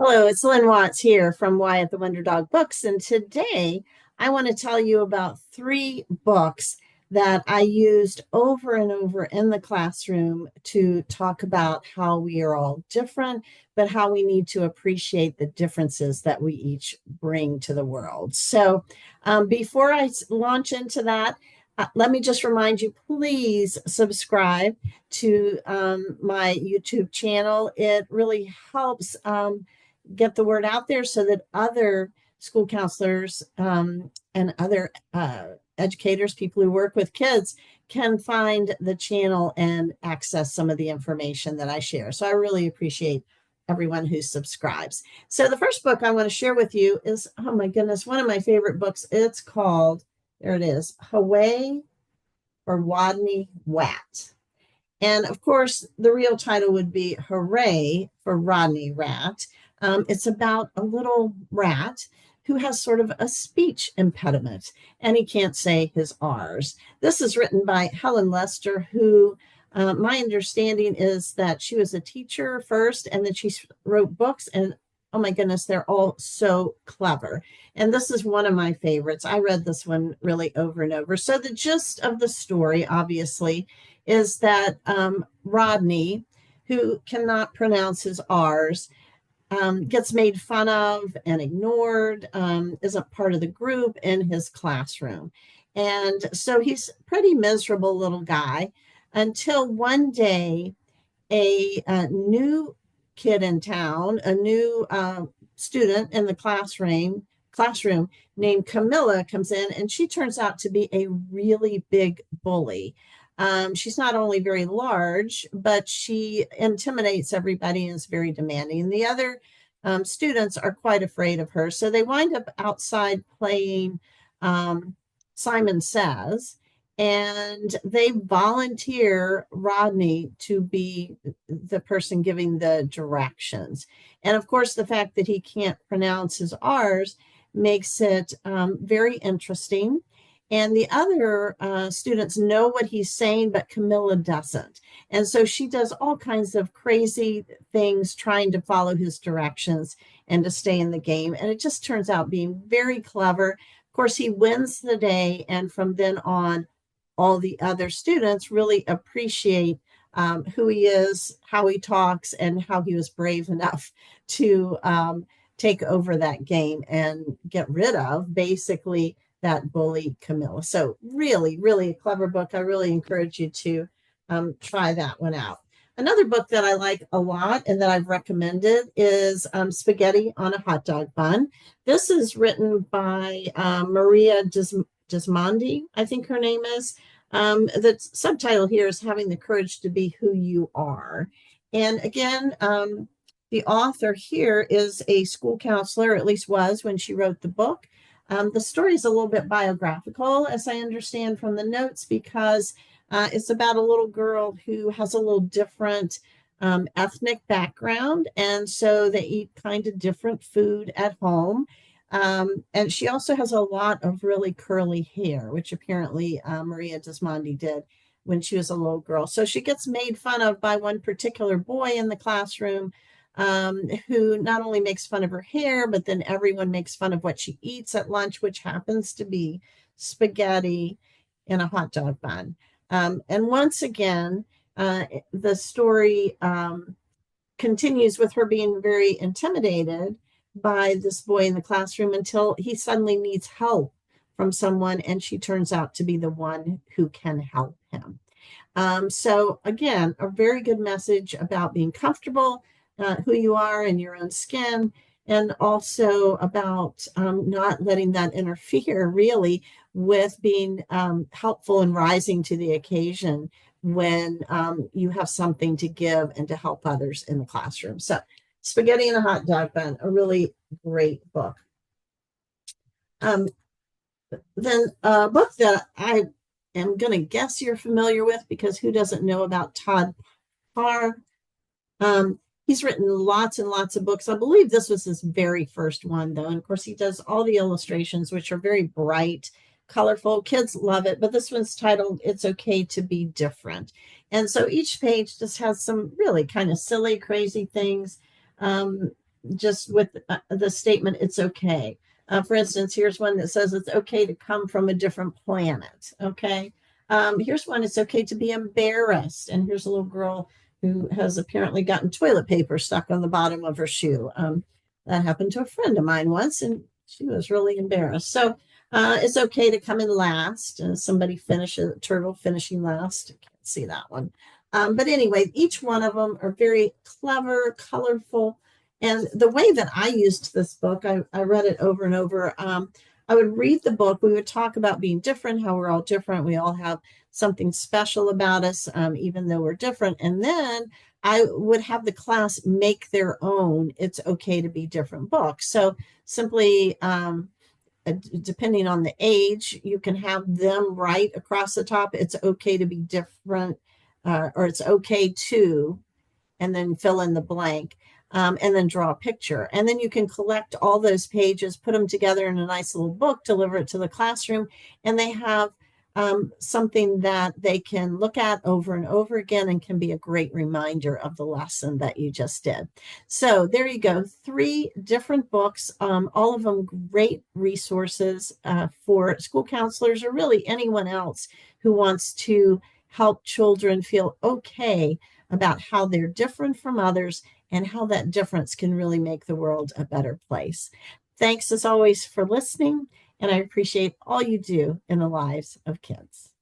Hello, it's Lynn Watts here from Why at the Wonder Dog Books, and today I want to tell you about three books that I used over and over in the classroom to talk about how we are all different, but how we need to appreciate the differences that we each bring to the world. Before I launch into that, let me just remind you, please subscribe to my YouTube channel. It really helps. Get the word out there so that other school counselors and other educators, people who work with kids, can find the channel and access some of the information that I share. So I really appreciate everyone who subscribes. So the first book I want to share with you is, oh my goodness, one of my favorite books. It's called, there it is, Hooray for Rodney Watt. And of course, the real title would be Hooray for Rodney Rat. It's about a little rat who has sort of a speech impediment and he can't say his R's. This is written by Helen Lester, who my understanding is that she was a teacher first and then she wrote books. And oh my goodness, they're all so clever. And this is one of my favorites. I read this one really over and over. So, the gist of the story, obviously, is that Rodney, who cannot pronounce his R's, gets made fun of and ignored, isn't part of the group in his classroom. And so he's a pretty miserable little guy until one day a new kid in town, a new student in the classroom named Camilla comes in, and she turns out to be a really big bully. She's not only very large, but she intimidates everybody and is very demanding. The other students are quite afraid of her, so they wind up outside playing Simon Says, and they volunteer Rodney to be the person giving the directions. And of course, the fact that he can't pronounce his R's makes it very interesting. And the other students know what he's saying, but Camilla doesn't. And so she does all kinds of crazy things trying to follow his directions and to stay in the game. And it just turns out being very clever. Of course, he wins the day. And from then on, all the other students really appreciate who he is, how he talks, and how he was brave enough to take over that game and get rid of basically that bully Camilla. So really, really a clever book. I really encourage you to try that one out. Another book that I like a lot and that I've recommended is Spaghetti on a Hot Dog Bun. This is written by Maria Gismondi, I think her name is. The subtitle here is Having the Courage to Be Who You Are. And again, the author here is a school counselor, or at least was when she wrote the book. The story is a little bit biographical, as I understand from the notes, because it's about a little girl who has a little different ethnic background. And so they eat kind of different food at home. And she also has a lot of really curly hair, which apparently Maria Desmondi did when she was a little girl. So she gets made fun of by one particular boy in the classroom who not only makes fun of her hair, but then everyone makes fun of what she eats at lunch, which happens to be spaghetti in a hot dog bun. And once again, the story continues with her being very intimidated by this boy in the classroom until he suddenly needs help from someone, and she turns out to be the one who can help him. So, again, a very good message about being comfortable, who you are in your own skin, and also about not letting that interfere really with being helpful and rising to the occasion when you have something to give and to help others in the classroom. So, Spaghetti and a Hot Dog Bun, a really great book. Then a book that I am going to guess you're familiar with, because who doesn't know about Todd Parr? He's written lots and lots of books. I believe this was his very first one, though. And of course, he does all the illustrations, which are very bright, colorful. Kids love it. But this one's titled It's Okay to Be Different. And so each page just has some really kind of silly, crazy things. just with the statement, it's okay. For instance, here's one that says it's okay to come from a different planet. Okay. Here's one, it's okay to be embarrassed. And here's a little girl who has apparently gotten toilet paper stuck on the bottom of her shoe. That happened to a friend of mine once, and she was really embarrassed. So it's okay to come in last. Somebody finish a turtle finishing last. I can't see that one. But anyway, each one of them are very clever, colorful, and the way that I used this book, I read it over and over. I would read the book. We would talk about being different, how we're all different. We all have something special about us, even though we're different. And then I would have the class make their own It's Okay to Be Different book. So simply, depending on the age, you can have them write across the top, it's okay to be different, or it's okay to, and then fill in the blank, and then draw a picture. And then you can collect all those pages, put them together in a nice little book, deliver it to the classroom, and they have something that they can look at over and over again and can be a great reminder of the lesson that you just did. So there you go, three different books, all of them great resources for school counselors or really anyone else who wants to help children feel okay about how they're different from others and how that difference can really make the world a better place. Thanks as always for listening, and I appreciate all you do in the lives of kids.